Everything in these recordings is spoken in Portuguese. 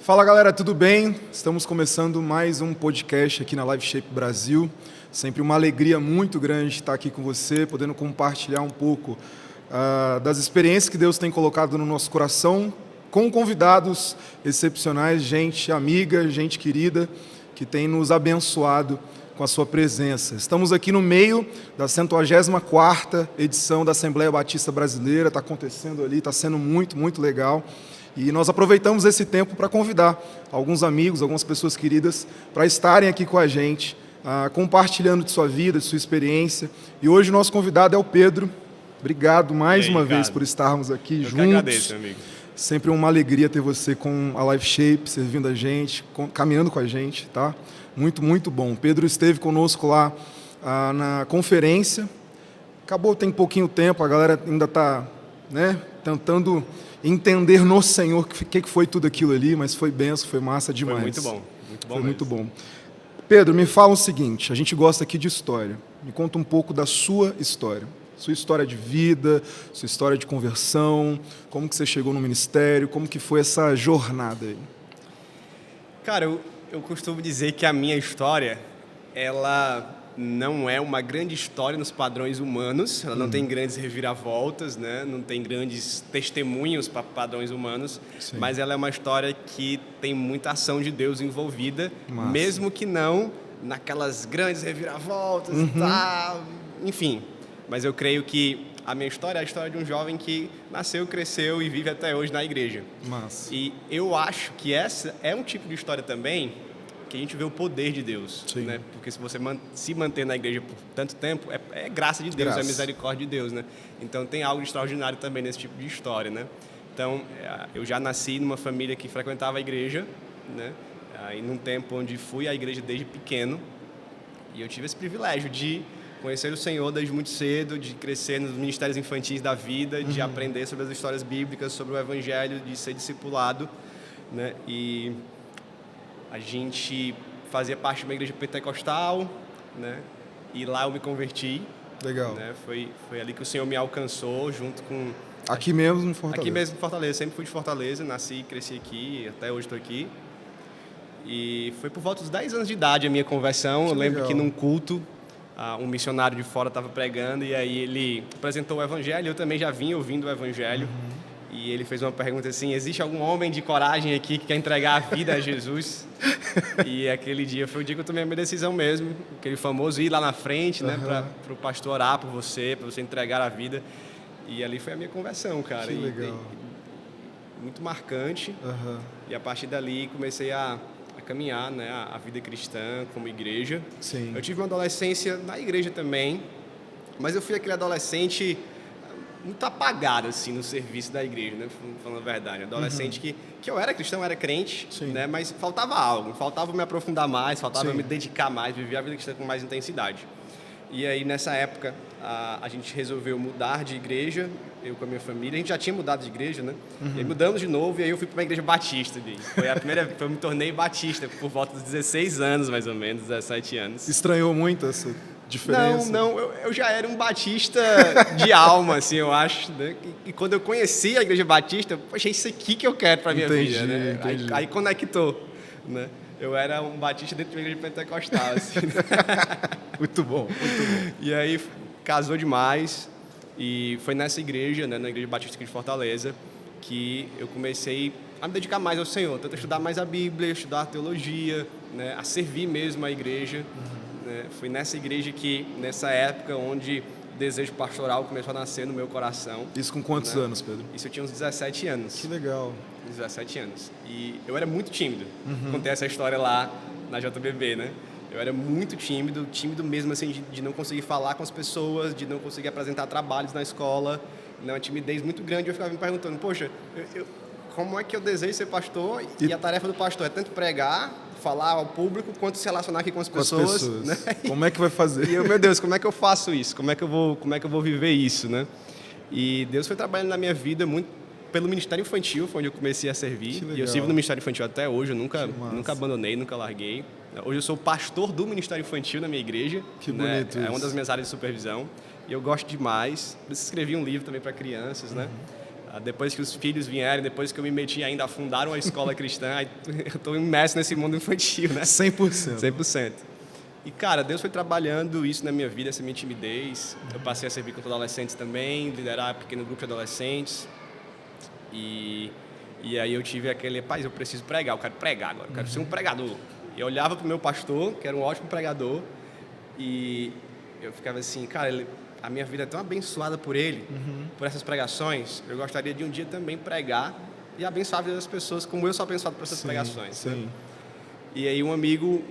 Fala galera, tudo bem? Estamos começando mais um podcast aqui na Live Shape Brasil. Sempre uma alegria muito grande estar aqui com você, podendo compartilhar um pouco das experiências que Deus tem colocado no nosso coração, com convidados excepcionais, gente amiga, gente querida, que tem nos abençoado com a sua presença. Estamos aqui no meio da 104ª edição da Assembleia Batista Brasileira, está acontecendo ali, está sendo muito, muito legal. E nós aproveitamos esse tempo para convidar alguns amigos, algumas pessoas queridas, para estarem aqui com a gente, compartilhando de sua vida, de sua experiência. E hoje o nosso convidado é o Pedro. Obrigado mais uma vez por estarmos aqui juntos. Eu que agradeço, amigo. Sempre uma alegria ter você com a Live Shape, servindo a gente, caminhando com a gente, tá? Muito, muito bom. Pedro esteve conosco lá na conferência. Acabou, tem pouquinho tempo, a galera ainda está, tentando entender no Senhor o que foi tudo aquilo ali, mas foi benção, foi massa demais. Foi muito bom, muito bom. Foi muito bom. Pedro, me fala o seguinte, a gente gosta aqui de história. Me conta um pouco da sua história. Sua história de vida, sua história de conversão, como que você chegou no ministério, como que foi essa jornada aí? Cara, eu costumo dizer que a minha história, ela não é uma grande história nos padrões humanos, ela não tem grandes reviravoltas, né? Não tem grandes testemunhos para padrões humanos, Sim. Mas ela é uma história que tem muita ação de Deus envolvida, Massa. Mesmo que não naquelas grandes reviravoltas e tal, enfim. Mas eu creio que a minha história é a história de um jovem que nasceu, cresceu e vive até hoje na igreja. Massa. E eu acho que essa é um tipo de história também que a gente vê o poder de Deus, né? Porque se você se manter na igreja por tanto tempo, é graça de Deus, é misericórdia de Deus, né? Então tem algo extraordinário também nesse tipo de história, né? Então, eu já nasci numa família que frequentava a igreja, né? E num tempo onde fui à igreja desde pequeno, e eu tive esse privilégio de conhecer o Senhor desde muito cedo, de crescer nos ministérios infantis da vida, de aprender sobre as histórias bíblicas, sobre o Evangelho, de ser discipulado, né? E a gente fazia parte de uma igreja pentecostal, né? E lá eu me converti. Legal. Né? Foi ali que o Senhor me alcançou, junto com... Aqui mesmo em Fortaleza? Aqui mesmo em Fortaleza. Sempre fui de Fortaleza, nasci e cresci aqui, até hoje estou aqui. E foi por volta dos 10 anos de idade a minha conversão. Eu lembro que num culto, um missionário de fora estava pregando e aí ele apresentou o Evangelho. Eu também já vinha ouvindo o Evangelho. E ele fez uma pergunta assim: existe algum homem de coragem aqui que quer entregar a vida a Jesus? E aquele dia foi o dia que eu tomei a minha decisão mesmo, aquele famoso ir lá na frente, né, para o pastor orar por você, para você entregar a vida. E ali foi a minha conversão, cara. Que legal. Muito marcante. E a partir dali comecei a caminhar, né, a vida cristã como igreja. Sim. Eu tive uma adolescência na igreja também, mas eu fui aquele adolescente muito apagado, assim, no serviço da igreja, né? Falando a verdade. Adolescente que eu era cristão, era crente, né? Mas faltava algo, faltava me aprofundar mais, faltava me dedicar mais, viver a vida cristã com mais intensidade. E aí, nessa época, a gente resolveu mudar de igreja, eu com a minha família. A gente já tinha mudado de igreja, né? E aí mudamos de novo, e aí eu fui para uma igreja batista. Foi a primeira vez que eu me tornei batista, por volta dos 16 anos, mais ou menos, 17 anos. Estranhou muito essa diferença? Não, eu já era um batista de alma, assim, eu acho, né? E quando eu conheci a igreja batista, poxa, é isso aqui que eu quero para minha vida, né? Aí conectou, né? Eu era um batista dentro de uma igreja pentecostal, assim. Muito bom, muito bom. E aí casou demais, e foi nessa igreja, né, na igreja batista aqui de Fortaleza, que eu comecei a me dedicar mais ao Senhor, tanto a estudar mais a Bíblia, estudar a teologia, né, a servir mesmo a igreja. Foi nessa igreja que, nessa época, onde o desejo pastoral começou a nascer no meu coração. Isso com quantos anos, Pedro? Isso eu tinha uns 17 anos. Que legal. 17 anos. E eu era muito tímido. Contei essa história lá na JBB, né? Eu era muito tímido mesmo, assim, de não conseguir falar com as pessoas, de não conseguir apresentar trabalhos na escola. Uma timidez muito grande. Eu ficava me perguntando, poxa, como é que eu desejo ser pastor? E a tarefa do pastor é tanto pregar, falar ao público, quanto se relacionar aqui com as pessoas. Né? Como é que vai fazer? E eu, meu Deus, como é que eu faço isso? Como é que eu vou viver isso, né? E Deus foi trabalhando na minha vida muito pelo Ministério Infantil, foi onde eu comecei a servir. E eu sirvo no Ministério Infantil até hoje, eu nunca abandonei, nunca larguei. Hoje eu sou pastor do Ministério Infantil na minha igreja. Que bonito, né? É uma das minhas áreas de supervisão. E eu gosto demais. Eu escrevi um livro também para crianças, né? Depois que os filhos vieram, depois que eu me meti ainda a fundar uma escola cristã, aí eu estou imerso nesse mundo infantil, né? 100%. 100%. E, cara, Deus foi trabalhando isso na minha vida, essa minha timidez. Eu passei a servir com adolescentes também, liderar pequeno grupo de adolescentes. E aí eu tive aquele, pai, eu preciso pregar, eu quero pregar agora, eu quero ser um pregador. E eu olhava para o meu pastor, que era um ótimo pregador, e eu ficava assim, cara, a minha vida é tão abençoada por ele, por essas pregações, eu gostaria de um dia também pregar e abençoar a vida das pessoas como eu sou abençoado por essas pregações. Sim. Né? E aí um amigo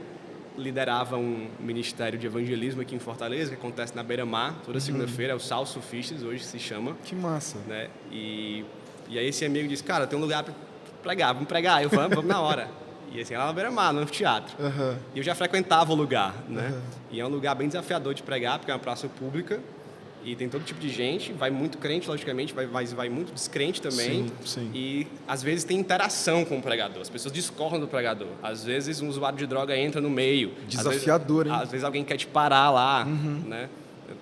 liderava um ministério de evangelismo aqui em Fortaleza, que acontece na Beira-Mar, toda segunda-feira, é o Sal Sufistas, hoje se chama. Que massa. Né? E aí esse amigo disse, cara, tem um lugar para pregar, vamos pregar. Eu falei, vamos na hora. E assim, lá na Beira-Mar, no anfiteatro. E eu já frequentava o lugar, né? E é um lugar bem desafiador de pregar, porque é uma praça pública e tem todo tipo de gente. Vai muito crente, logicamente, vai muito descrente também. Sim. E às vezes tem interação com o pregador. As pessoas discordam do pregador. Às vezes um usuário de droga entra no meio. Desafiador, hein? Às vezes alguém quer te parar lá, né?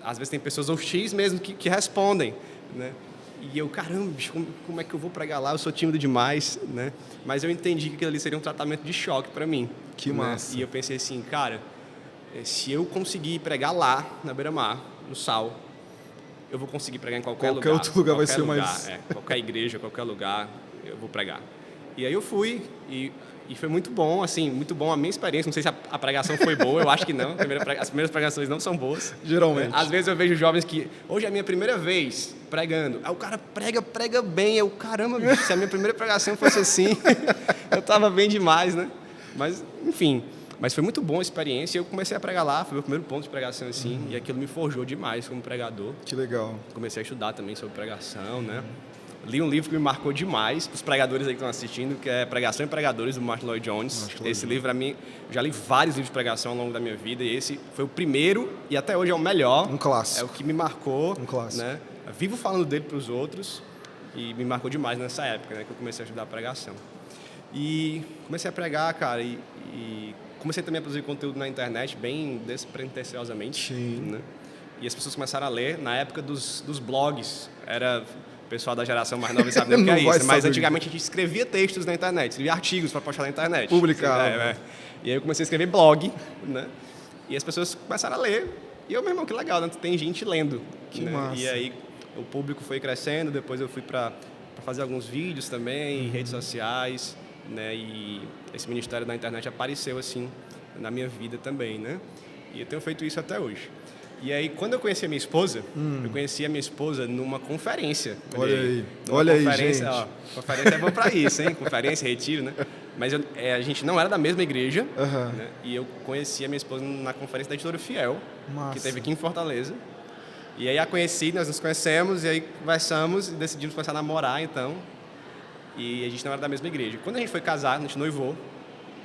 Às vezes tem pessoas hostis mesmo que respondem, né? E eu, caramba, bicho, como é que eu vou pregar lá? Eu sou tímido demais, né? Mas eu entendi que aquilo ali seria um tratamento de choque para mim. Que massa. E eu pensei assim, cara, se eu conseguir pregar lá, na Beira-Mar, no Sal, eu vou conseguir pregar em qualquer lugar. Qualquer outro lugar vai ser mais... qualquer igreja, qualquer lugar, eu vou pregar. E aí eu fui e foi muito bom, assim, muito bom a minha experiência. Não sei se a pregação foi boa, eu acho que não. As primeiras pregações não são boas. Geralmente. Às vezes eu vejo jovens que... Hoje é a minha primeira vez pregando. Aí o cara prega bem. Eu, caramba, bicho, se a minha primeira pregação fosse assim, eu tava bem demais, né? Mas, enfim... Mas foi muito boa a experiência e eu comecei a pregar lá, foi o meu primeiro ponto de pregação, assim, e aquilo me forjou demais como pregador. Que legal. Comecei a estudar também sobre pregação, né? Li um livro que me marcou demais, para os pregadores aí que estão assistindo, que é Pregação e Pregadores, do Martin Lloyd-Jones. Esse livro, para mim, eu já li vários livros de pregação ao longo da minha vida, e esse foi o primeiro, e até hoje é o melhor. Um clássico. É o que me marcou. Um clássico. Né? Eu vivo falando dele para os outros, e me marcou demais nessa época, né, que eu comecei a estudar pregação. E comecei a pregar, cara, e comecei também a produzir conteúdo na internet, bem despretensiosamente. Sim. Né? E as pessoas começaram a ler na época dos blogs. Era o pessoal da geração mais nova sabe nem o que é isso. Mas antigamente a gente escrevia textos na internet, escrevia artigos para postar na internet. Publicava. E aí eu comecei a escrever blog, né? E as pessoas começaram a ler. E eu, meu irmão, que legal, né? Tem gente lendo. Que né? massa. E aí o público foi crescendo, depois eu fui para fazer alguns vídeos também, em redes sociais. Né, e esse ministério da internet apareceu assim na minha vida também, né? E eu tenho feito isso até hoje. E aí, quando eu conheci a minha esposa, eu conheci a minha esposa numa conferência. Olha aí, gente. Ó, conferência é bom para isso, hein? Conferência, retiro, né? Mas a gente não era da mesma igreja, né? E eu conheci a minha esposa na conferência da Editora Fiel, que teve aqui em Fortaleza. E aí a conheci, nós nos conhecemos, e aí conversamos e decidimos começar a namorar, então. E a gente não era da mesma igreja. Quando a gente foi casar, a gente noivou.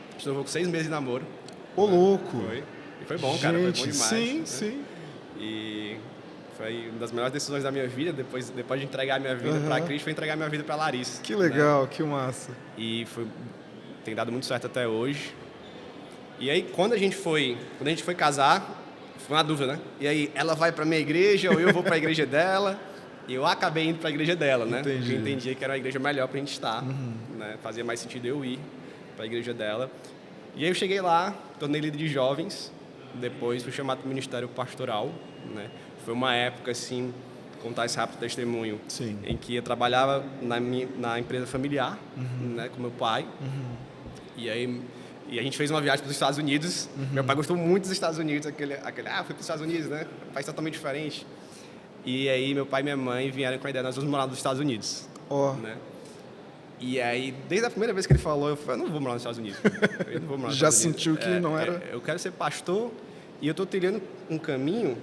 A gente noivou com 6 meses de namoro. Ô, louco! Foi. E foi bom, cara. Foi bom demais. Sim, né? sim. E foi uma das melhores decisões da minha vida. Depois de entregar a minha vida para Cristo, foi entregar a minha vida para Larissa. Que legal, né? que massa. E tem dado muito certo até hoje. E aí, quando a gente foi casar, foi uma dúvida, né? E aí, ela vai para minha igreja ou eu vou para a igreja dela? E eu acabei indo para a igreja dela, né? Entendi. Eu entendia que era uma igreja melhor para a gente estar. Né? Fazia mais sentido eu ir para a igreja dela. E aí eu cheguei lá, tornei líder de jovens. Depois fui chamado para o ministério pastoral. Né? Foi uma época, assim, contar esse rápido testemunho, Sim. em que eu trabalhava na empresa familiar, né, com meu pai. E a gente fez uma viagem para os Estados Unidos. Meu pai gostou muito dos Estados Unidos. Fui para os Estados Unidos, né? Um país totalmente diferente. E aí meu pai e minha mãe vieram com a ideia, nós vamos morar nos Estados Unidos. Né? E aí, desde a primeira vez que ele falou, eu falei, eu não vou morar nos Estados Unidos. Eu não vou morar nos Já Estados sentiu Unidos. que não era... Eu quero ser pastor e eu estou trilhando um caminho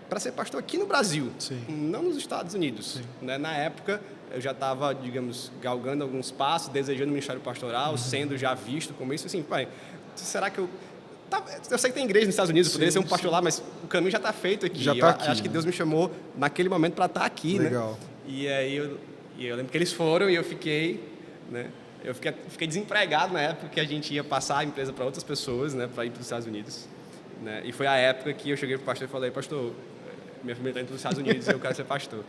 para ser pastor aqui no Brasil, não nos Estados Unidos. Né? Na época, eu já estava, digamos, galgando alguns passos, desejando o ministério pastoral, sendo já visto como isso. Assim, pai, será que eu... Eu sei que tem igreja nos Estados Unidos, poderia ser um pastor lá, mas o caminho já está feito aqui. Já tá aqui, acho que Deus me chamou naquele momento para estar aqui. Legal. Né? E aí eu lembro que eles foram e eu fiquei, né? Eu fiquei desempregado na época que a gente ia passar a empresa para outras pessoas, né? Para ir para os Estados Unidos. Né? E foi a época que eu cheguei para o pastor e falei, pastor, minha família está indo para os Estados Unidos e eu quero ser pastor.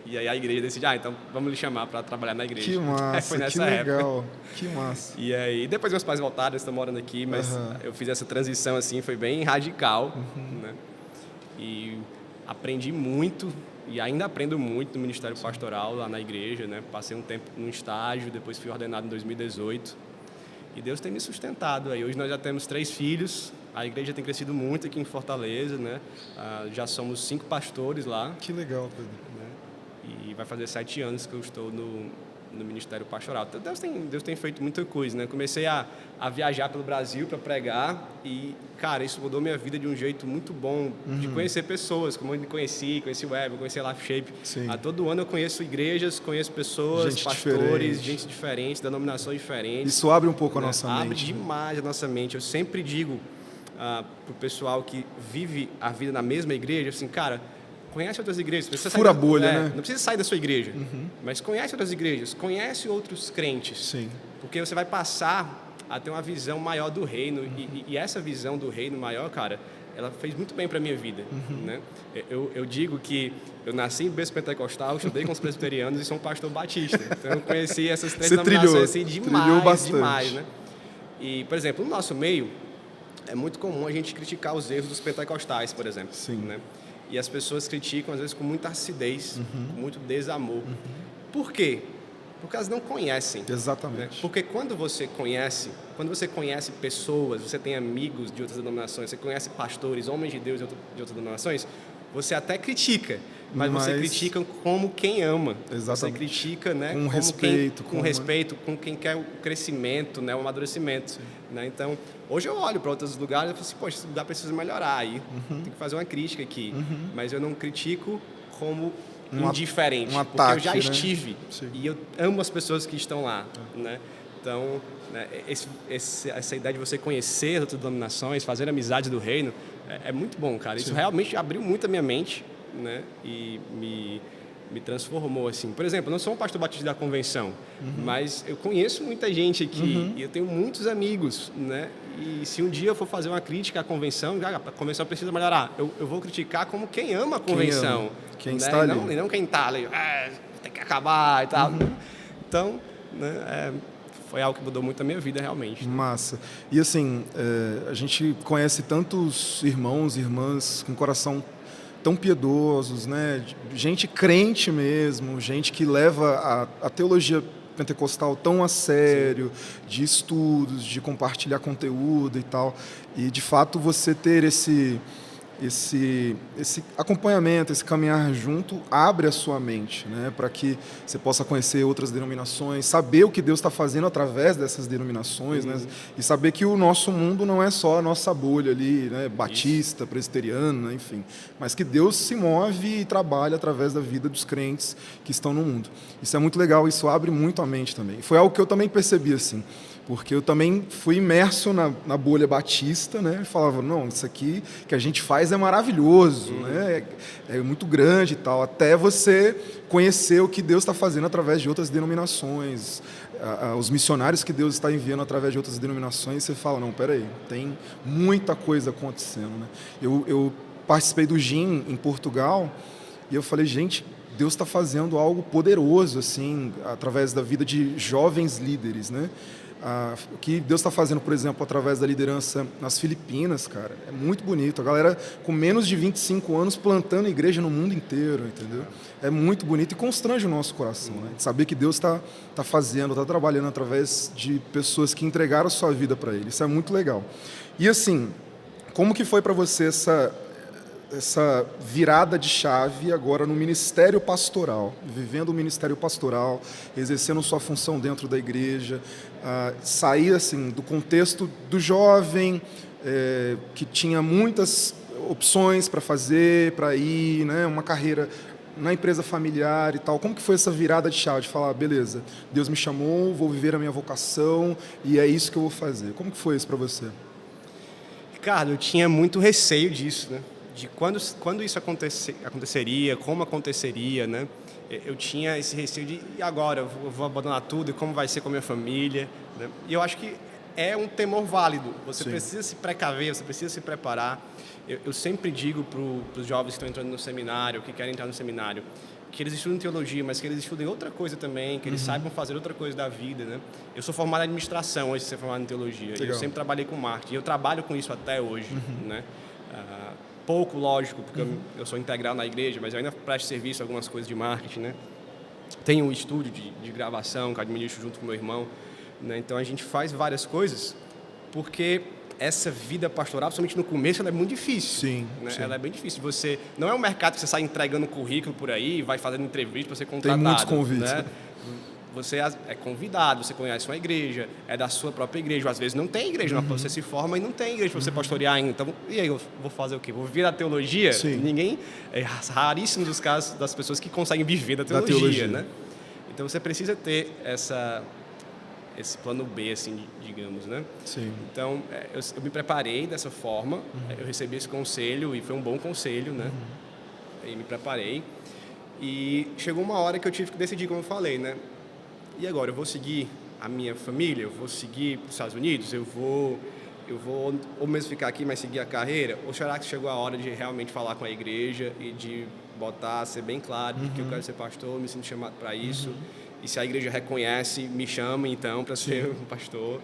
E aí a igreja decide, então vamos lhe chamar para trabalhar na igreja. Que massa, foi nessa que legal, época. que massa. E aí, depois meus pais voltaram, eles estão morando aqui, mas eu fiz essa transição assim, foi bem radical, né? E aprendi muito, e ainda aprendo muito no Ministério Pastoral, lá na igreja, né? Passei um tempo num estágio, depois fui ordenado em 2018. E Deus tem me sustentado. Aí hoje nós já temos 3 filhos, a igreja tem crescido muito aqui em Fortaleza, né? Já somos 5 pastores lá. Que legal, Pedro. Né? E vai fazer 7 anos que eu estou no Ministério Pastoral. Então, Deus tem feito muita coisa, né? Comecei a viajar pelo Brasil para pregar e, cara, isso mudou minha vida de um jeito muito bom, de conhecer pessoas, como eu conheci o Web, conheci a Life Shape. Todo ano eu conheço igrejas, conheço pessoas, pastores, gente diferente, denominações diferentes. Isso abre um pouco a nossa mente. Abre demais a nossa mente. Eu sempre digo para o pessoal que vive a vida na mesma igreja, assim, cara, conhece outras igrejas. Fura a bolha, né? Não precisa sair da sua igreja, mas conhece outras igrejas, conhece outros crentes. Sim. Porque você vai passar a ter uma visão maior do reino. E essa visão do reino maior, cara, ela fez muito bem para a minha vida. Né? Eu digo que eu nasci em berço pentecostal, estudei com os presbiterianos e sou um pastor batista. Então eu conheci essas 3 denominações assim, demais. Né? E, por exemplo, no nosso meio, é muito comum a gente criticar os erros dos pentecostais, por exemplo. Sim. Né? E as pessoas criticam, às vezes, com muita acidez, com muito desamor. Por quê? Porque elas não conhecem. Exatamente. Né? Porque quando você conhece pessoas, você tem amigos de outras denominações, você conhece pastores, homens de Deus de outras denominações, você até critica, mas você critica como quem ama. Exatamente. Você critica, né, com respeito. Com respeito, com quem quer o crescimento, né, o amadurecimento. Né? Então, hoje eu olho para outros lugares e falo assim, poxa, esse lugar precisa melhorar, aí tem que fazer uma crítica aqui. Mas eu não critico como indiferente, ataque, porque eu já né? estive e eu amo as pessoas que estão lá. Né? Então, né, essa ideia de você conhecer outras denominações, fazer amizades do reino, é muito bom, cara. Isso realmente abriu muito a minha mente, né? E me transformou, assim. Por exemplo, eu não sou um pastor batista da convenção, mas eu conheço muita gente aqui e eu tenho muitos amigos, né? E se um dia eu for fazer uma crítica à convenção, a convenção precisa melhorar. Eu vou criticar como quem ama a convenção. Quem né? está ali. E não quem está ali, tem que acabar e tal. Então, né, foi algo que mudou muito a minha vida, realmente. Massa. E assim, a gente conhece tantos irmãos e irmãs com coração tão piedosos, né? Gente crente mesmo, gente que leva a teologia pentecostal tão a sério, de estudos, de compartilhar conteúdo e tal. E, de fato, você ter esse acompanhamento, esse caminhar junto, abre a sua mente, né, para que você possa conhecer outras denominações, saber o que Deus está fazendo através dessas denominações, né, e saber que o nosso mundo não é só a nossa bolha ali, né, batista, presbiteriana, né, enfim, mas que Deus se move e trabalha através da vida dos crentes que estão no mundo. Isso é muito legal, isso abre muito a mente também. Foi algo que eu também percebi, assim, porque eu também fui imerso na bolha batista, né? E falava, não, isso aqui que a gente faz é maravilhoso, né? É muito grande e tal, até você conhecer o que Deus está fazendo através de outras denominações, os missionários que Deus está enviando através de outras denominações, você fala, não, peraí, tem muita coisa acontecendo, né? Eu participei do GIM em Portugal e eu falei, gente, Deus está fazendo algo poderoso, assim, através da vida de jovens líderes, né? O que Deus está fazendo, por exemplo, através da liderança nas Filipinas, cara, é muito bonito. A galera com menos de 25 anos plantando igreja no mundo inteiro, entendeu? É muito bonito e constrange o nosso coração, né? De saber que Deus está fazendo, está trabalhando através de pessoas que entregaram a sua vida para Ele. Isso é muito legal. E assim, como que foi para você essa virada de chave agora no ministério pastoral, vivendo o ministério pastoral, exercendo sua função dentro da igreja, sair assim do contexto do jovem que tinha muitas opções para fazer, para ir, né, uma carreira na empresa familiar e tal. Como que foi essa virada de chave de falar, beleza, Deus me chamou, vou viver a minha vocação e é isso que eu vou fazer? Como que foi isso para você? Ricardo, eu tinha muito receio disso, né? De quando isso aconteceria, como aconteceria, né? Eu tinha esse receio de, e agora? Eu vou abandonar tudo, e como vai ser com a minha família? Né? E eu acho que é um temor válido. Você Sim. precisa se precaver, você precisa se preparar. Eu sempre digo para os jovens que estão entrando no seminário, que querem entrar no seminário, que eles estudem teologia, mas que eles estudem outra coisa também, que eles saibam fazer outra coisa da vida, né? Eu sou formado em administração antes de ser formado em teologia. Eu sempre trabalhei com marketing. Eu trabalho com isso até hoje, né? Pouco, lógico, porque eu sou integral na igreja, mas eu ainda presto serviço a algumas coisas de marketing, né? Tenho um estúdio de gravação que eu administro junto com meu irmão, né? Então a gente faz várias coisas porque essa vida pastoral, principalmente no começo, ela é muito difícil. Sim, né? sim. Ela é bem difícil. Você não é um mercado que você sai entregando currículo por aí, vai fazendo entrevista para ser contratado. Tem muitos convites. Né? Você é convidado, você conhece uma igreja, é da sua própria igreja. Às vezes não tem igreja, você se forma e não tem igreja para você pastorear ainda. Então, e aí, eu vou fazer o quê? Vou viver da teologia? Sim. Ninguém... É raríssimos os casos das pessoas que conseguem viver da teologia. Né? Então, você precisa ter esse plano B, assim, digamos, né? Sim. Então, eu me preparei dessa forma, eu recebi esse conselho e foi um bom conselho, né? E me preparei. E chegou uma hora que eu tive que decidir, como eu falei, né? E agora, eu vou seguir a minha família? Eu vou seguir para os Estados Unidos? Eu vou ou mesmo ficar aqui, mas seguir a carreira? Ou será que chegou a hora de realmente falar com a igreja e de ser bem claro de que eu quero ser pastor, me sinto chamado para isso? E se a igreja reconhece, me chama, então, para ser um pastor.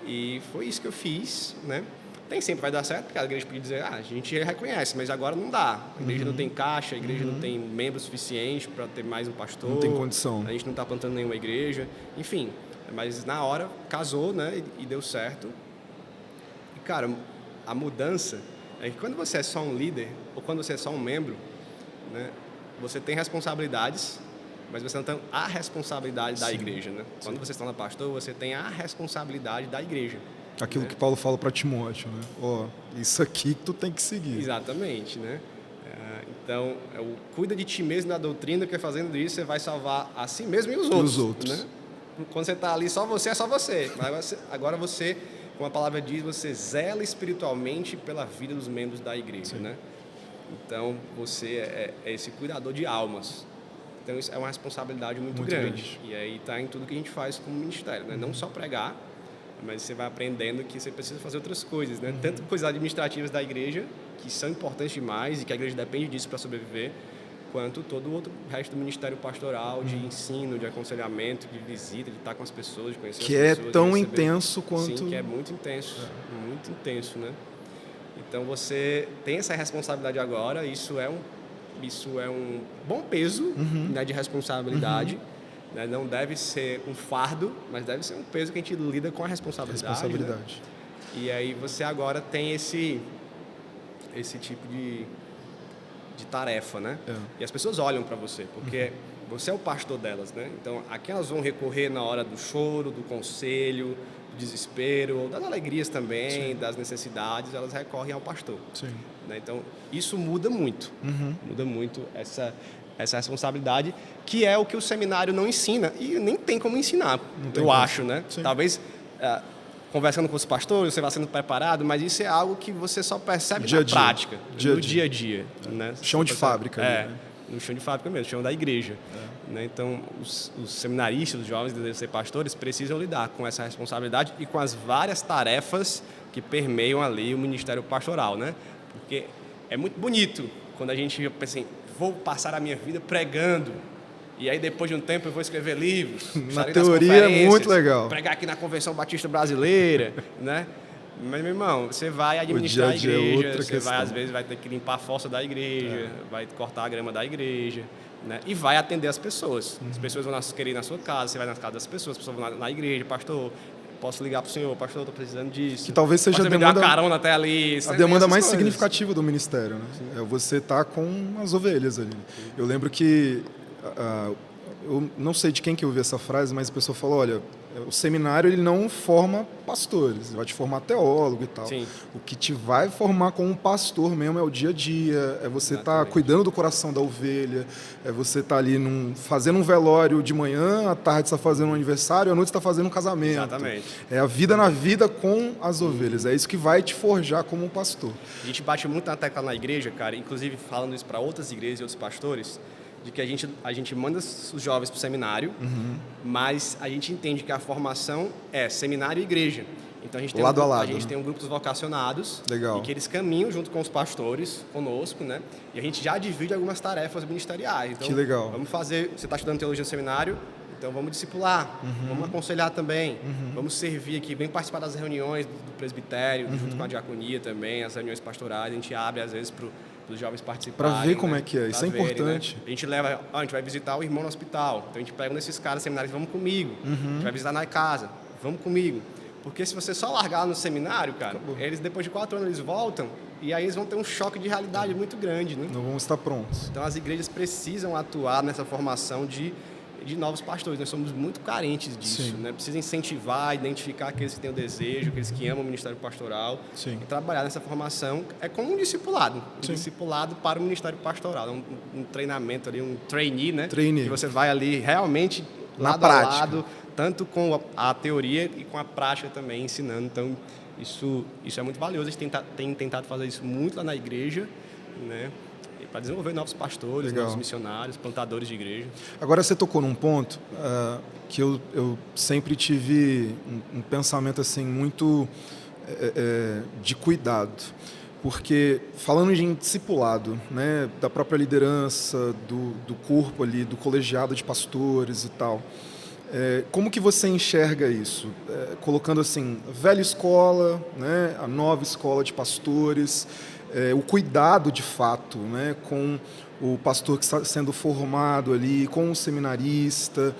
E foi isso que eu fiz, né? Nem sempre vai dar certo, porque a igreja pode dizer, a gente reconhece, mas agora não dá. A igreja não tem caixa, a igreja não tem membros suficientes para ter mais um pastor. Não tem condição. A gente não está plantando nenhuma igreja. Enfim, mas na hora casou, né? E deu certo. E, cara, a mudança é que quando você é só um líder, ou quando você é só um membro, né? Você tem responsabilidades, mas você não tem a responsabilidade da igreja, né? Quando você se torna pastor, você tem a responsabilidade da igreja. Aquilo que Paulo fala para Timóteo, né? Isso aqui que tu tem que seguir. Exatamente, né? Então, cuida de ti mesmo na doutrina, porque fazendo isso você vai salvar a si mesmo e os outros. Né? Quando você está ali, só você é só você. Mas agora você, como a palavra diz, você zela espiritualmente pela vida dos membros da igreja, né? Então, você é esse cuidador de almas. Então, isso é uma responsabilidade muito grande. E aí está em tudo que a gente faz como ministério, né? Não só pregar, mas você vai aprendendo que você precisa fazer outras coisas, né? Tanto coisas administrativas da igreja, que são importantes demais e que a igreja depende disso para sobreviver, quanto todo o outro resto do ministério pastoral, de ensino, de aconselhamento, de visita, de estar com as pessoas, de conhecer as pessoas. Que é tão intenso quanto... Sim, que é muito intenso, né? Então, você tem essa responsabilidade agora, isso é um bom peso, né, de responsabilidade. Né? Não deve ser um fardo, mas deve ser um peso que a gente lida com a responsabilidade. Né? E aí você agora tem esse tipo de tarefa, né? E as pessoas olham para você, porque você é o pastor delas, né? Então, aqui elas vão recorrer na hora do choro, do conselho, do desespero, das alegrias também, das necessidades, elas recorrem ao pastor. Né? Então, isso muda muito. Muda muito essa responsabilidade, que é o que o seminário não ensina e nem tem como ensinar, eu acho, né? Talvez conversando com os pastores, você vai sendo preparado, mas isso é algo que você só percebe na prática, no dia a dia. Né? Chão de fábrica. Né? No chão de fábrica mesmo, chão da igreja. Né? Então, os seminaristas, os jovens que devem ser pastores, precisam lidar com essa responsabilidade e com as várias tarefas que permeiam ali o ministério pastoral, né? Porque é muito bonito quando a gente pensa assim, vou passar a minha vida pregando, e aí depois de um tempo eu vou escrever livros. Na teoria é muito legal. Pregar aqui na Convenção Batista Brasileira, né? Mas, meu irmão, você vai administrar a igreja, você vai, às vezes vai ter que limpar a fossa da igreja, vai cortar a grama da igreja, né? E vai atender as pessoas. As pessoas vão querer ir na sua casa, você vai nas casas das pessoas, as pessoas vão na igreja, pastor, posso ligar para o senhor, pastor, estou precisando disso. Que talvez seja a demanda, carona até ali, a demanda mais significativa do ministério, né? É você estar com as ovelhas ali. Eu lembro que, eu não sei de quem que eu ouvi essa frase, mas a pessoa falou, olha, o seminário ele não forma pastores, ele vai te formar teólogo e tal. O que te vai formar como um pastor mesmo é o dia a dia, é você estar cuidando do coração da ovelha, é você estar ali fazendo um velório de manhã, à tarde você está fazendo um aniversário, à noite você está fazendo um casamento. Exatamente. É a vida na vida com as ovelhas, é isso que vai te forjar como um pastor. A gente bate muito na tecla na igreja, cara, inclusive falando isso para outras igrejas e outros pastores, de que a gente manda os jovens para o seminário, mas a gente entende que a formação é seminário e igreja. Então a gente tem lado a lado, a gente tem um grupo dos vocacionados. Legal. E que eles caminham junto com os pastores, conosco, né? E a gente já divide algumas tarefas ministeriais. Então, que legal. Vamos fazer, você está estudando teologia no seminário, então vamos discipular, vamos aconselhar também, vamos servir aqui, vem participar das reuniões do presbitério, junto com a diaconia também, as reuniões pastorais, a gente abre às vezes para os jovens participarem. Para ver como né? é que é, isso é verem, importante. Né? A gente leva, a gente vai visitar o irmão no hospital, então a gente pega nesses caras seminários, vamos comigo, a gente vai visitar na casa, vamos comigo. Porque se você só largar no seminário, cara, eles depois de 4 anos eles voltam e aí eles vão ter um choque de realidade muito grande, né? Não vão estar prontos. Então as igrejas precisam atuar nessa formação de novos pastores. Nós somos muito carentes disso, né? Precisa incentivar, identificar aqueles que têm o desejo, aqueles que amam o ministério pastoral. Sim. E trabalhar nessa formação é como um discipulado. Um discipulado para o ministério pastoral. Um treinamento ali, um trainee, né? Trainee. Que você vai ali realmente na lado prática. a lado, tanto com a teoria e com a prática também, ensinando. Então, isso é muito valioso. A gente tem tentado fazer isso muito lá na igreja, né? Para desenvolver novos pastores, novos missionários, plantadores de igreja. Agora, você tocou num ponto que eu sempre tive um pensamento assim muito de cuidado. Porque, falando em discipulado, né, da própria liderança, do corpo ali, do colegiado de pastores e tal, como que você enxerga isso? Colocando assim, velha escola, né, a nova escola de pastores, o cuidado de fato, né, com o pastor que está sendo formado ali, com o seminarista.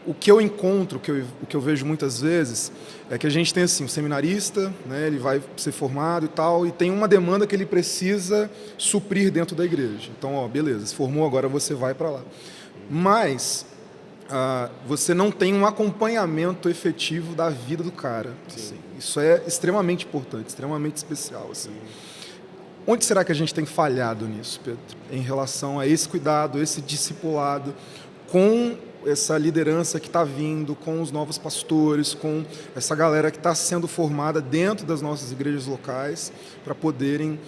O que eu encontro, o que eu vejo muitas vezes, é que a gente tem assim, o seminarista, né, ele vai ser formado e tal, e tem uma demanda que ele precisa suprir dentro da igreja. Então, ó, beleza, se formou, agora você vai para lá. Mas você não tem um acompanhamento efetivo da vida do cara. Assim. Isso é extremamente importante, extremamente especial. Assim. Onde será que a gente tem falhado nisso, Pedro? Em relação a esse cuidado, esse discipulado, com essa liderança que está vindo, com os novos pastores, com essa galera que está sendo formada dentro das nossas igrejas locais, para poderem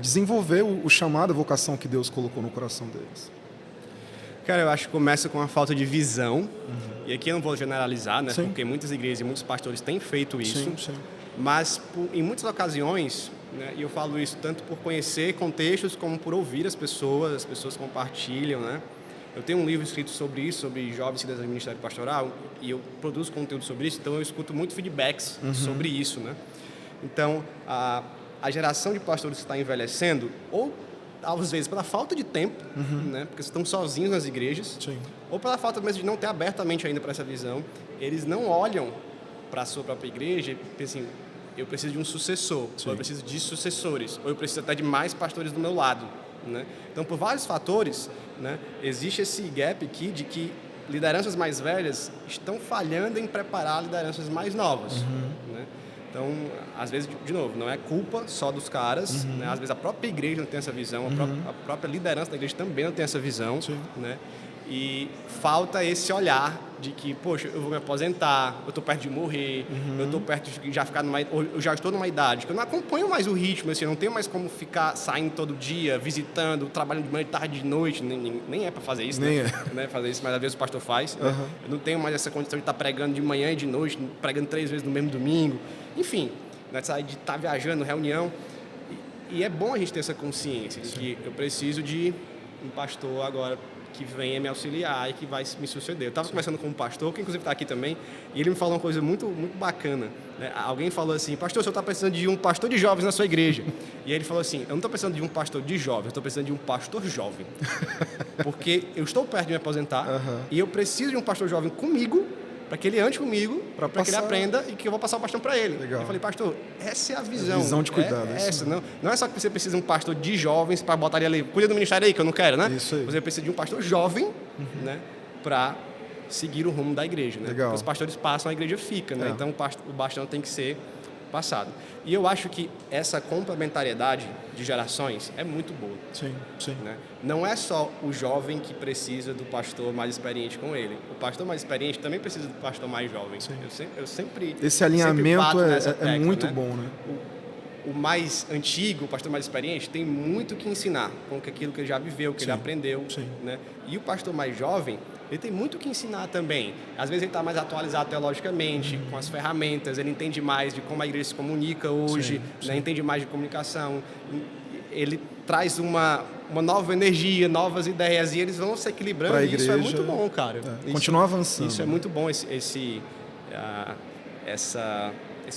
desenvolver o chamado, a vocação que Deus colocou no coração deles. Cara, eu acho que começa com a falta de visão, e aqui eu não vou generalizar, né? Porque muitas igrejas e muitos pastores têm feito isso, mas em muitas ocasiões, né, e eu falo isso tanto por conhecer contextos como por ouvir as pessoas compartilham, né? Eu tenho um livro escrito sobre isso, sobre jovens líderes do ministério pastoral, e eu produzo conteúdo sobre isso, então eu escuto muito feedbacks sobre isso, né? Então, a geração de pastores que está envelhecendo, ou às vezes pela falta de tempo, né, porque estão sozinhos nas igrejas, ou pela falta mesmo de não ter abertamente ainda para essa visão, eles não olham para a sua própria igreja e pensam assim, eu preciso de um sucessor, ou eu preciso de sucessores, ou eu preciso até de mais pastores do meu lado, né? Então, por vários fatores, né, existe esse gap aqui de que lideranças mais velhas estão falhando em preparar lideranças mais novas, né? Então, às vezes, de novo, não é culpa só dos caras, né? Às vezes a própria igreja não tem essa visão, a própria liderança da igreja também não tem essa visão, né? E falta esse olhar de que, poxa, eu vou me aposentar, eu estou perto de morrer, eu estou perto de já ficar eu já estou numa idade que eu não acompanho mais o ritmo, assim, eu não tenho mais como ficar saindo todo dia, visitando, trabalhando de manhã, de tarde, de noite, nem é para fazer isso, né? Fazer isso, mas às vezes o pastor faz, né? Eu não tenho mais essa condição de estar pregando de manhã e de noite, pregando 3 vezes no mesmo domingo, enfim, né? De estar viajando, reunião, e é bom a gente ter essa consciência de que eu preciso de um pastor agora que venha me auxiliar e que vai me suceder. Eu estava conversando com um pastor, que inclusive está aqui também, e ele me falou uma coisa muito, muito bacana, né? Alguém falou assim, pastor, o senhor está precisando de um pastor de jovens na sua igreja. E aí ele falou assim, eu não estou precisando de um pastor de jovens, eu estou precisando de um pastor jovem. Porque eu estou perto de me aposentar e eu preciso de um pastor jovem comigo, para que ele ande comigo, para que ele aprenda e que eu vou passar o bastão para ele. Legal. Eu falei, pastor, essa é a visão. Visão de cuidado. Essa, não é só que você precisa de um pastor de jovens para botar ele ali, cuida do ministério aí, que eu não quero, né? Isso aí. Você precisa de um pastor jovem, né, para seguir o rumo da igreja, né? Legal. Porque os pastores passam, a igreja fica, né? Então o bastão tem que ser passado. E eu acho que essa complementariedade de gerações é muito boa. Sim. Né? Não é só o jovem que precisa do pastor mais experiente com ele. O pastor mais experiente também precisa do pastor mais jovem. Eu sempre esse alimento sempre bato é nessa tecla, muito né? bom, né? o mais antigo, o pastor mais experiente, tem muito que ensinar com aquilo que ele já viveu, que ele aprendeu. Né? E o pastor mais jovem, ele tem muito que ensinar também. Às vezes ele está mais atualizado teologicamente, com as ferramentas, ele entende mais de como a igreja se comunica hoje, né? Entende mais de comunicação. Ele traz uma nova energia, novas ideias, e eles vão se equilibrando, e isso é muito bom, cara. Continuar avançando. Isso é muito bom, esse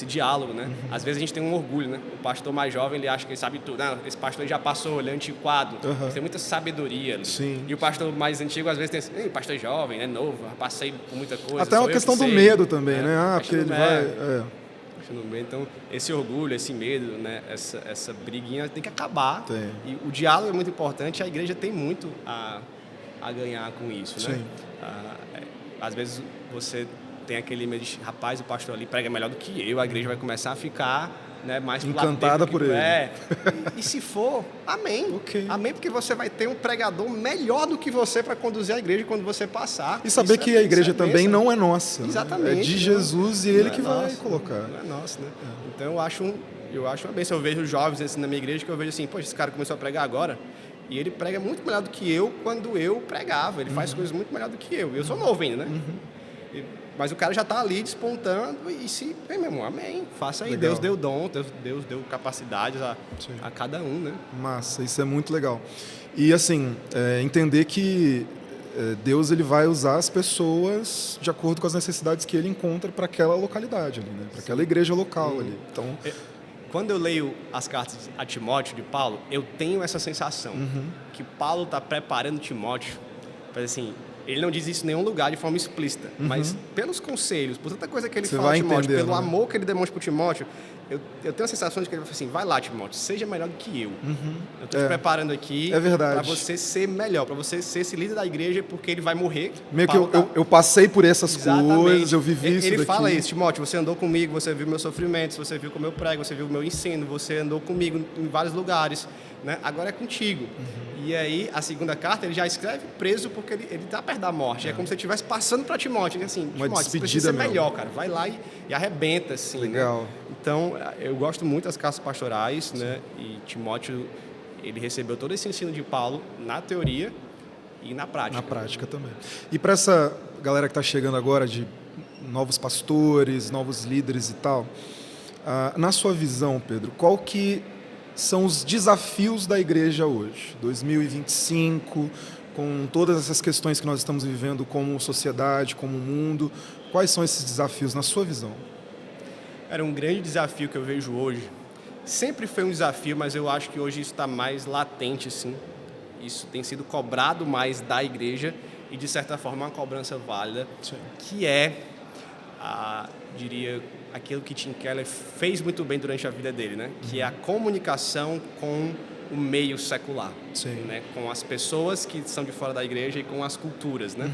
diálogo, né? Às vezes a gente tem um orgulho, né? O pastor mais jovem, ele acha que ele sabe tudo. Não, esse pastor já passou, ele é antiquado. Ele tem muita sabedoria ali. E o pastor mais antigo, às vezes, tem assim, pastor jovem, né? Novo, passei por muita coisa. Até uma questão do medo também, né? Porque ele vai... Então, esse orgulho, esse medo, né? Essa briguinha tem que acabar. E o diálogo é muito importante, a igreja tem muito a ganhar com isso, né? Às vezes você tem aquele medo de, rapaz, o pastor ali prega melhor do que eu, a igreja vai começar a ficar, né, mais encantada por ele. E se for, amém. Amém, porque você vai ter um pregador melhor do que você para conduzir a igreja quando você passar. E saber que a igreja também não é nossa. Exatamente. É de Jesus e ele que vai colocar. Não é nosso, né? Então eu acho uma bênção. Eu vejo jovens assim, na minha igreja que eu vejo assim, poxa, esse cara começou a pregar agora e ele prega muito melhor do que eu quando eu pregava. Ele faz coisas muito melhor do que eu. Eu sou novo ainda, né? Mas o cara já está ali despontando e meu irmão, amém, faça aí. Legal. Deus deu dom, Deus deu capacidades a cada um, né? Massa, isso é muito legal. E assim, entender que Deus ele vai usar as pessoas de acordo com as necessidades que ele encontra para aquela localidade ali, né? Para aquela igreja local ali. Então, quando eu leio as cartas a Timóteo de Paulo, eu tenho essa sensação que Paulo está preparando Timóteo para assim. Ele não diz isso em nenhum lugar de forma explícita, mas pelos conselhos, por tanta coisa que ele fala a Timóteo, pelo amor que ele demonstra para o Timóteo, eu tenho a sensação de que ele vai falar assim, vai lá, Timóteo, seja melhor do que eu. Eu estou te preparando aqui para você ser melhor, para você ser esse líder da igreja, porque ele vai morrer. Meio que eu passei por essas coisas, eu vivi isso Ele daqui. fala isso, Timóteo, você andou comigo, você viu meus sofrimentos, você viu como eu prego, você viu o meu ensino, você andou comigo em vários lugares, né? Agora é contigo. E aí, a segunda carta, ele já escreve preso porque ele está perto da morte. É como se ele estivesse passando para Timóteo. Assim, Timóteo, você precisa ser melhor, cara. Vai lá e arrebenta, assim. Legal. Né? Então, eu gosto muito das cartas pastorais, né? E Timóteo, ele recebeu todo esse ensino de Paulo na teoria e na prática. Na prática também. E para essa galera que está chegando agora, de novos pastores, novos líderes e tal, na sua visão, Pedro, qual que são os desafios da igreja hoje, 2025, com todas essas questões que nós estamos vivendo como sociedade, como mundo? Quais são esses desafios na sua visão? Era um grande desafio que eu vejo hoje. Sempre foi um desafio, mas eu acho que hoje isso está mais latente, sim. Isso tem sido cobrado mais da igreja e, de certa forma, uma cobrança válida, que é, diria, aquilo que Tim Keller fez muito bem durante a vida dele, né? Que é a comunicação com o meio secular, né? Com as pessoas que são de fora da igreja e com as culturas, né?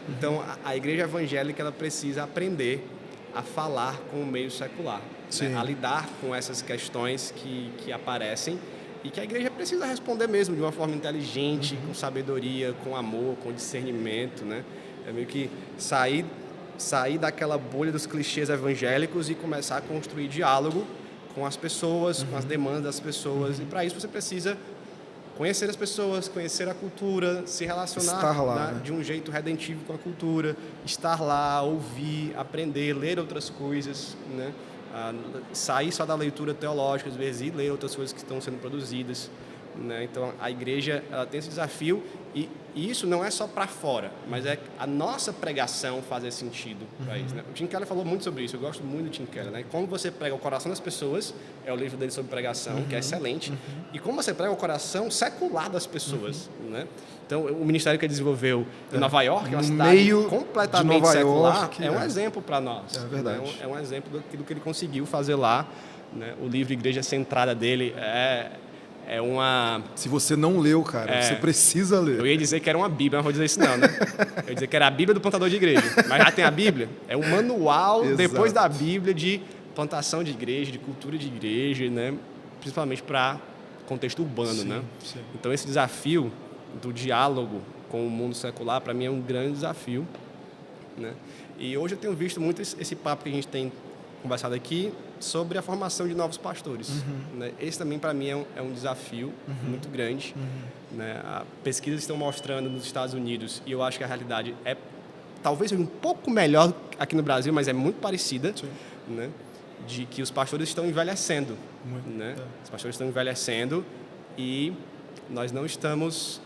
Então, a igreja evangélica ela precisa aprender a falar com o meio secular, né? A lidar com essas questões que aparecem e que a igreja precisa responder mesmo de uma forma inteligente, com sabedoria, com amor, com discernimento, né? É meio que sair daquela bolha dos clichês evangélicos e começar a construir diálogo com as pessoas, com as demandas das pessoas. E para isso você precisa conhecer as pessoas, conhecer a cultura, se relacionar lá, né? De um jeito redentivo com a cultura, estar lá, ouvir, aprender, ler outras coisas, né? Sair só da leitura teológica, às vezes, e ler outras coisas que estão sendo produzidas, né? Então, a igreja ela tem esse desafio e isso não é só para fora, mas é a nossa pregação fazer sentido para isso, né? O Tim Keller falou muito sobre isso, eu gosto muito do Tim Keller, né? Como você prega o coração das pessoas, é o livro dele sobre pregação, que é excelente, e como você prega o coração secular das pessoas, né? Então, o ministério que ele desenvolveu em Nova York, que é uma cidade completamente secular, é um exemplo para nós. É verdade. Né? É um exemplo daquilo que ele conseguiu fazer lá, né? O livro Igreja Centrada dele é uma... Se você não leu, cara, você precisa ler. Eu ia dizer que era uma Bíblia, mas não vou dizer isso não, né? Eu ia dizer que era a Bíblia do plantador de igreja. Mas já tem a Bíblia. É um manual, depois da Bíblia, de plantação de igreja, de cultura de igreja, né? Principalmente para contexto urbano, né? Sim. Então, esse desafio do diálogo com o mundo secular, para mim, é um grande desafio, né? E hoje eu tenho visto muito esse papo que a gente tem conversado aqui sobre a formação de novos pastores. Né? Esse também, para mim, é um desafio muito grande. Né? Pesquisas estão mostrando nos Estados Unidos, e eu acho que a realidade é talvez seja um pouco melhor aqui no Brasil, mas é muito parecida, né? De que os pastores estão envelhecendo. Né? Os pastores estão envelhecendo e nós não estamos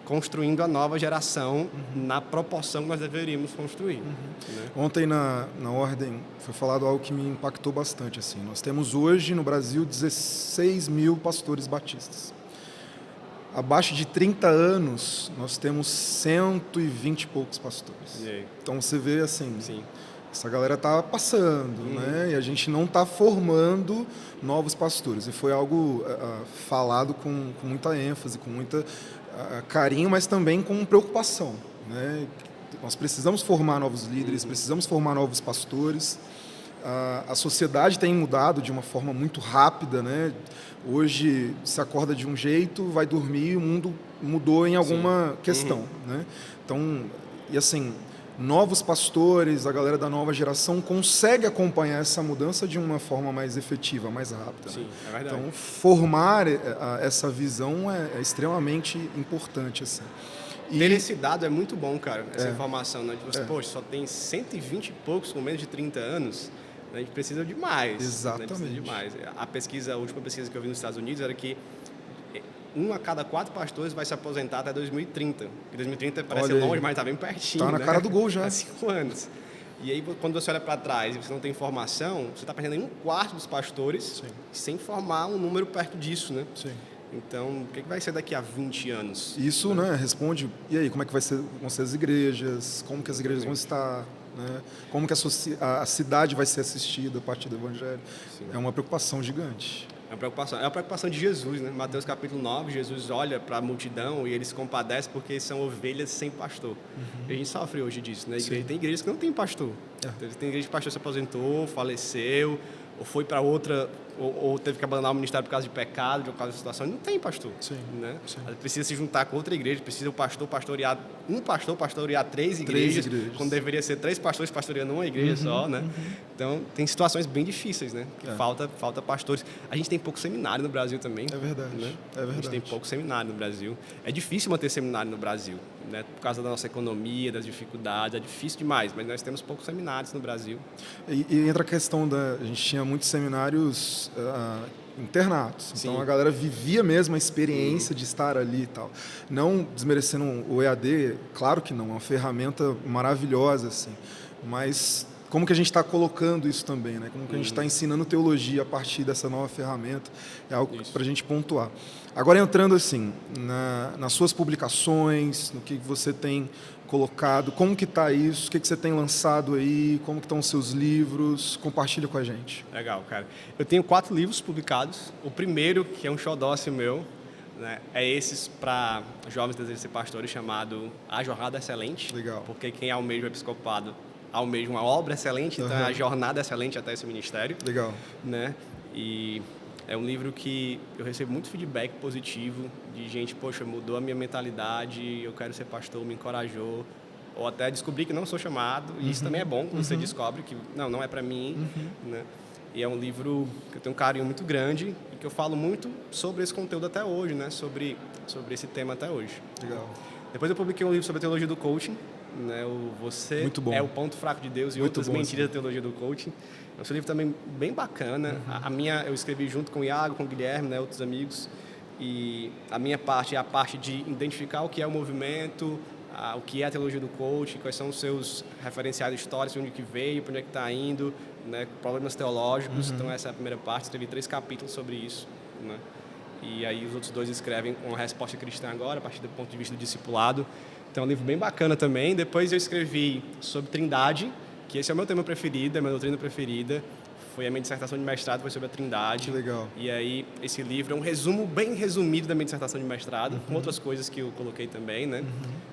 construindo a nova geração na proporção que nós deveríamos construir. Né? Ontem, na ordem, foi falado algo que me impactou bastante. Assim. Nós temos hoje, no Brasil, 16 mil pastores batistas. Abaixo de 30 anos, nós temos 120 e poucos pastores. Então, você vê assim... Sim. Essa galera está passando, né? E a gente não está formando novos pastores. E foi algo falado com muita ênfase, com muita carinho, mas também com preocupação, né? Nós precisamos formar novos líderes, precisamos formar novos pastores. A sociedade tem mudado de uma forma muito rápida, né? Hoje se acorda de um jeito, vai dormir, o mundo mudou em alguma questão, né? Então, e assim... novos pastores, a galera da nova geração consegue acompanhar essa mudança de uma forma mais efetiva, mais rápida. Sim, né? é verdade. Então, formar essa visão é extremamente importante. Assim. Ter esse dado é muito bom, cara, essa informação. Né? Você, poxa, só tem 120 e poucos com menos de 30 anos, né? A gente precisa de mais. Exatamente. Né? Precisa de mais. A última pesquisa que eu vi nos Estados Unidos era que 1 a cada 4 pastores vai se aposentar até 2030. E 2030 parece longe, mas está bem pertinho. Está na cara do gol já. Há 5 anos. E aí, quando você olha para trás e você não tem informação, você está perdendo em 1/4 dos pastores sem formar um número perto disso, né? Sim. Então, o que vai ser daqui a 20 anos? Isso, né, responde, e aí, como é que vão ser as igrejas, como que as igrejas vão estar, né? Como que a cidade vai ser assistida a partir do Evangelho. Sim. É uma preocupação gigante. É uma preocupação de Jesus, né? Mateus capítulo 9, Jesus olha para a multidão e ele se compadece porque são ovelhas sem pastor. E a gente sofre hoje disso, né? Tem igrejas que não tem pastor. Tem igreja que o pastor se aposentou, faleceu, ou foi para outra, ou teve que abandonar o ministério por causa de pecado, por causa de situação, e não tem pastor. Né? Precisa se juntar com outra igreja, precisa o pastor pastorear, um pastor pastorear 3 igrejas, quando deveria ser 3 pastores pastoreando uma igreja só, né? Então, tem situações bem difíceis, né? Que falta pastores. A gente tem pouco seminário no Brasil também. É verdade, né? É verdade. A gente tem pouco seminário no Brasil. É difícil manter seminário no Brasil, né? Por causa da nossa economia, das dificuldades, é difícil demais, mas nós temos poucos seminários no Brasil. E entra a questão a gente tinha muitos seminários internatos, então a galera vivia mesmo a experiência de estar ali e tal. Não desmerecendo o EAD, claro que não, é uma ferramenta maravilhosa, assim, mas como que a gente está colocando isso também, né? Como que a gente está ensinando teologia a partir dessa nova ferramenta, é algo para a gente pontuar. Agora, entrando assim, nas suas publicações, no que você tem colocado, como que está isso, o que você tem lançado aí, como que estão os seus livros, compartilha com a gente. Legal, cara. Eu tenho 4 livros publicados. O primeiro, que é um xodócio meu, né, é esses para jovens desejam ser pastores, chamado A Jornada Excelente. Legal. Porque quem almeja o episcopado almeja uma obra excelente, então é a jornada excelente até esse ministério. Legal. Né? E é um livro que eu recebo muito feedback positivo de gente, poxa, mudou a minha mentalidade, eu quero ser pastor, me encorajou. Ou até descobri que não sou chamado, e isso também é bom, quando você descobre que não é para mim. Né? E é um livro que eu tenho um carinho muito grande e que eu falo muito sobre esse conteúdo até hoje, né? Sobre esse tema até hoje. Legal. Depois eu publiquei um livro sobre a teologia do coaching, né? Você é o ponto fraco de Deus e outras mentiras da teologia do coaching. É um livro também bem bacana. A minha eu escrevi junto com o Iago, com o Guilherme, né? Outros amigos. E a minha parte é a parte de identificar o que é o movimento, o que é a teologia do coaching, quais são os seus referenciais históricos, onde que veio, para onde é que está indo, né? Problemas teológicos. Então essa é a primeira parte. Escrevi 3 capítulos sobre isso, né? E aí os outros 2 escrevem uma resposta cristã agora, a partir do ponto de vista do discipulado. Então é um livro bem bacana também. Depois eu escrevi sobre Trindade, que esse é o meu tema preferido, é a minha doutrina preferida. Foi a minha dissertação de mestrado, foi sobre a Trindade. Que legal. E aí esse livro é um resumo bem resumido da minha dissertação de mestrado, com outras coisas que eu coloquei também, né?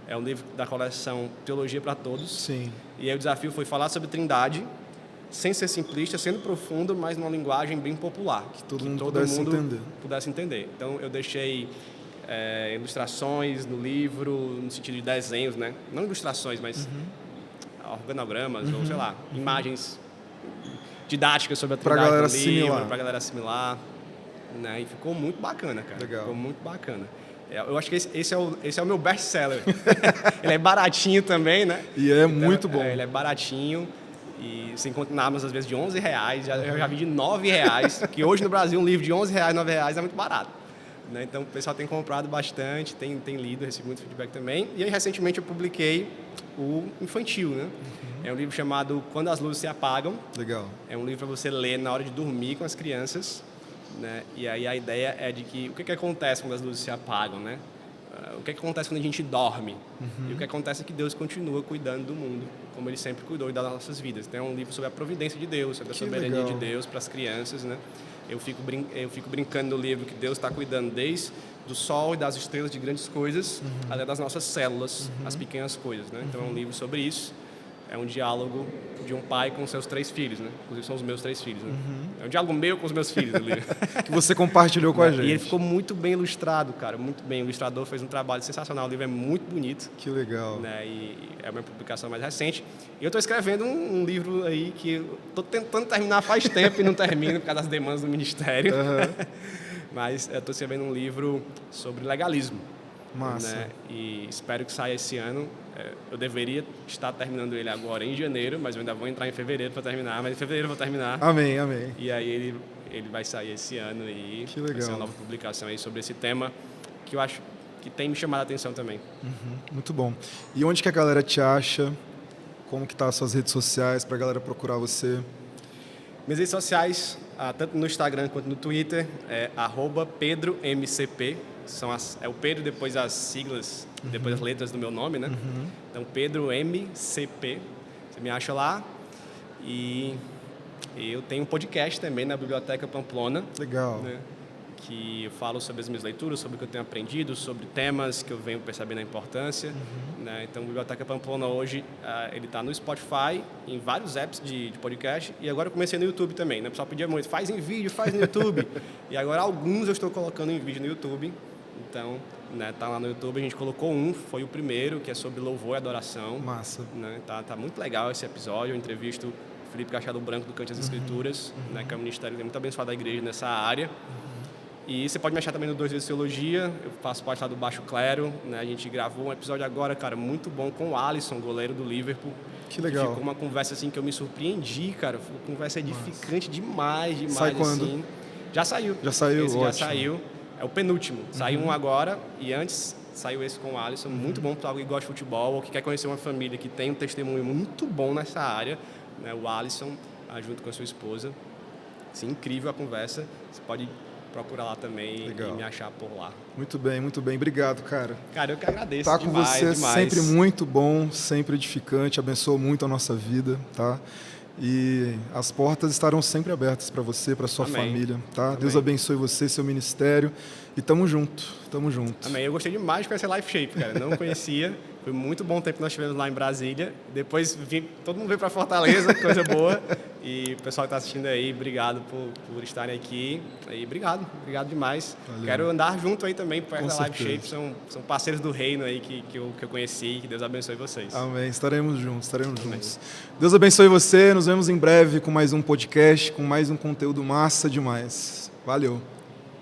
É um livro da coleção Teologia para Todos. Sim. E aí o desafio foi falar sobre Trindade, sem ser simplista, sendo profundo, mas numa linguagem bem popular. Que todo mundo pudesse entender. Então eu deixei ilustrações no livro, no sentido de desenhos, né? Não ilustrações, mas organogramas ou, sei lá, imagens didáticas sobre a Trindade do livro, para a galera assimilar. Né? E ficou muito bacana, cara. Legal. Ficou muito bacana. Eu acho que esse é o meu best-seller. Ele é baratinho também, né? E é então, muito bom. Ele é baratinho. E você encontra na Amazon, às vezes, de R$11. Eu já vi de R$9, que hoje no Brasil um livro de R$11, R$9 é muito barato. Né? Então, o pessoal tem comprado bastante, tem lido, recebido muito feedback também. E aí, recentemente, eu publiquei o infantil, né? É um livro chamado Quando as Luzes se Apagam. Legal. É um livro para você ler na hora de dormir com as crianças. Né? E aí a ideia é de que o que acontece quando as luzes se apagam, né? O que acontece quando a gente dorme? E o que acontece é que Deus continua cuidando do mundo, como Ele sempre cuidou das nossas vidas. Então é um livro sobre a providência de Deus, sobre a soberania de Deus para as crianças, né? Eu fico brincando no livro que Deus está cuidando desde do sol e das estrelas de grandes coisas, até das nossas células, as pequenas coisas, né? Então é um livro sobre isso. É um diálogo de um pai com seus 3 filhos, né? Inclusive são os meus 3 filhos, né? É um diálogo meu com os meus filhos ali. Que você compartilhou com a gente. E ele ficou muito bem ilustrado, cara, muito bem. O ilustrador fez um trabalho sensacional, o livro é muito bonito. Que legal. Né? E é a minha publicação mais recente. E eu estou escrevendo um livro aí que eu estou tentando terminar faz tempo e não termino por causa das demandas do ministério. Mas eu estou escrevendo um livro sobre legalismo. Massa. Né? E espero que saia esse ano. Eu deveria estar terminando ele agora em janeiro, mas eu ainda vou entrar em fevereiro para terminar. Mas em fevereiro eu vou terminar. Amém, amém. E aí ele vai sair esse ano e que legal. Vai ser uma nova publicação aí sobre esse tema que eu acho que tem me chamado a atenção também. Muito bom. E onde que a galera te acha? Como que tá as suas redes sociais para a galera procurar você? Minhas redes sociais, tanto no Instagram quanto no Twitter, é @PedroMCP. É o Pedro, depois as siglas, depois as letras do meu nome, né? Então, Pedro MCP. Você me acha lá. E eu tenho um podcast também na Biblioteca Pamplona. Legal. Né? Que eu falo sobre as minhas leituras, sobre o que eu tenho aprendido, sobre temas que eu venho percebendo a importância. Né? Então, Biblioteca Pamplona hoje, ele está no Spotify, em vários apps de podcast, e agora eu comecei no YouTube também. Né? O pessoal pedia muito, faz em vídeo, faz no YouTube. E agora alguns eu estou colocando em vídeo no YouTube. Então, né, tá lá no YouTube, a gente colocou foi o primeiro, que é sobre louvor e adoração. Massa. Né? Tá muito legal esse episódio, eu entrevisto o Felipe Cachado Branco do Cante as Escrituras, né, que é um ministério que tem muito abençoado a igreja nessa área. E você pode me achar também no 2 vezes Teologia, eu faço parte lá do Baixo Clero, né? A gente gravou um episódio agora, cara, muito bom com o Alisson, goleiro do Liverpool. Que legal. Ficou uma conversa assim que eu me surpreendi, cara, foi uma conversa edificante demais. Sai quando? Assim. Já saiu. Já saiu? Esse ótimo. já saiu. É o penúltimo. Saiu um agora e antes saiu esse com o Alisson. Muito bom para alguém que gosta de futebol ou que quer conhecer uma família que tem um testemunho muito bom nessa área. Né? O Alisson, junto com a sua esposa. Assim, incrível a conversa. Você pode procurar lá também. Legal. E me achar por lá. Muito bem, muito bem. Obrigado, cara. Cara, eu que agradeço. Tá com demais, você demais. sempre muito bom, sempre edificante, abençoa muito a nossa vida, tá? E as portas estarão sempre abertas para você, para sua Amém. família, tá? Amém. Deus abençoe você, seu ministério, e tamo junto, tamo junto. Amém. Eu gostei demais de conhecer Life Shape, cara. Não conhecia. Foi muito bom o tempo que nós tivemos lá em Brasília. Depois todo mundo veio para Fortaleza, coisa boa. E o pessoal que está assistindo aí, obrigado por estarem aqui. E obrigado demais. Valeu. Quero andar junto aí também, perto da Life certeza. Shape. São parceiros do reino aí que eu conheci. Que Deus abençoe vocês. Amém. Estaremos juntos. Deus abençoe você. Nos vemos em breve com mais um podcast, com mais um conteúdo massa demais. Valeu.